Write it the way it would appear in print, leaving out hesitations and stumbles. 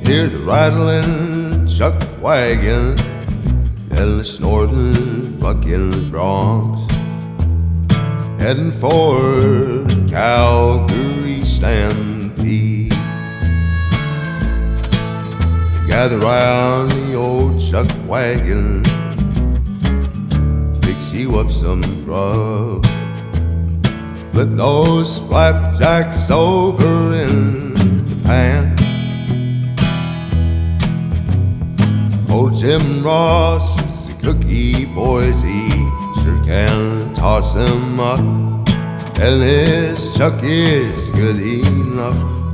Hear the rattling chuck wagon and the snorting bucking broncs, heading for Calgary stampede. Gather round the old chuck wagon, fix you up some grub, flip those flapjacks over in the pan. Old Jim Ross is a cookie, boys, he sure can toss 'em up, and his chuck is good enough.